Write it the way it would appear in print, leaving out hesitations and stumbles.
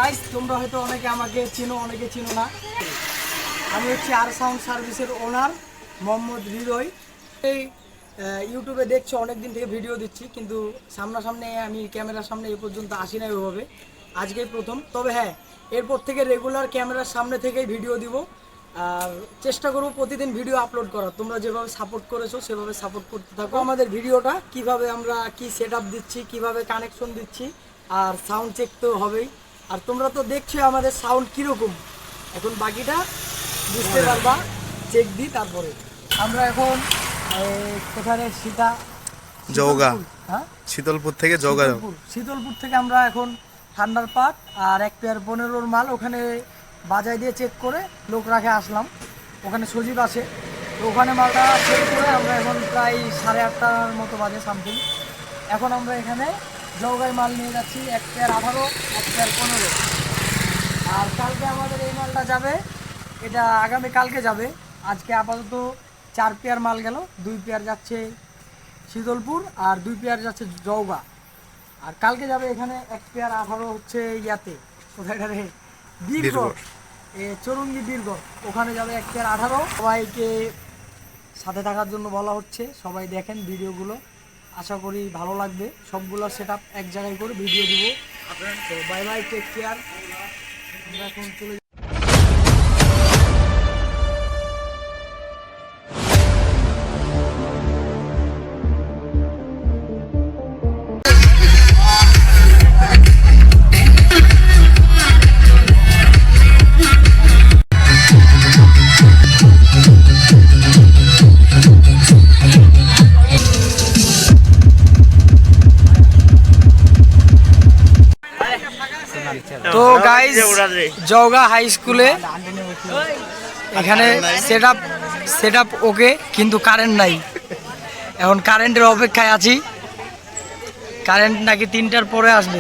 Guys, তোমরা হয়তো অনেকে আমাকে চিনো, অনেকে চিনো না। আমি হচ্ছে আর সাউন্ড সার্ভিসের ওনার মোহাম্মদ হৃদয়। এই ইউটিউবে দেখছো অনেক দিন থেকে ভিডিও দিচ্ছি, কিন্তু সামনাসামনি আমি ক্যামেরার সামনে এ পর্যন্ত আসি নাই ওইভাবে, আজকেই প্রথম। তবে হ্যাঁ, এরপর থেকে রেগুলার ক্যামেরার সামনে থেকেই ভিডিও দিব, আর চেষ্টা করবো প্রতিদিন ভিডিও আপলোড করার। তোমরা যেভাবে সাপোর্ট করেছো সেভাবে সাপোর্ট করতে থাকো আমাদের ভিডিওটা। কিভাবে আমরা কি সেট আপ দিচ্ছি, কিভাবে কানেকশন দিচ্ছি, আর সাউন্ড চেক তো হবেই। আর তোমরা তো দেখছো আমাদের সাউন্ড কীরকম, এখন বাকিটা বুঝতে পারবা চেক দিই। তারপরে আমরা এখন কোথায় সীতা জৌগা, হ্যাঁ শীতলপুর থেকে জৌগা। শীতলপুর থেকে আমরা এখন ঠান্ডার পাট আর 1 পেয়ার 15-র মাল ওখানে বাজায় দিয়ে চেক করে লোক রাখে আসলাম। ওখানে সজীব আছে, তো ওখানে মালটা চেক করে আমরা এখন প্রায় 8:30টার মতো বাজে সামথিং। এখন আমরা এখানে জৌগায় মাল নিয়ে যাচ্ছি 1 পেয়ার 18, 1 পেয়ার 15। আর কালকে আমাদের এই মালটা যাবে, এটা আগামী কালকে যাবে। আজকে আপাতত 4 পেয়ার মাল গেল, 2 পেয়ার যাচ্ছে শীতলপুর আর 2 পেয়ার যাচ্ছে জৌগা। আর কালকে যাবে এখানে 1 পেয়ার 18 হচ্ছে ইয়াতে, কোথায় রে, বীরগড়, চরুঙ্গি বীরগড়, ওখানে যাবে 1 পেয়ার 18। সবাইকে সাথে থাকার জন্য বলা হচ্ছে, সবাই দেখেন ভিডিওগুলো, আশা করি ভালো লাগবে। সবগুলো সেট আপ এক জায়গায় করে ভিডিও দিব। তো বাই বাই, টেক কেয়ার। আমরা এখন চলে তো গাইজ, জৌগা হাই স্কুলে এখানে সেট আপ ওকে, কিন্তু কারেন্ট নাই। এখন কারেন্টের অপেক্ষায় আছি, কারেন্ট নাকি 3টার পরে আসবে।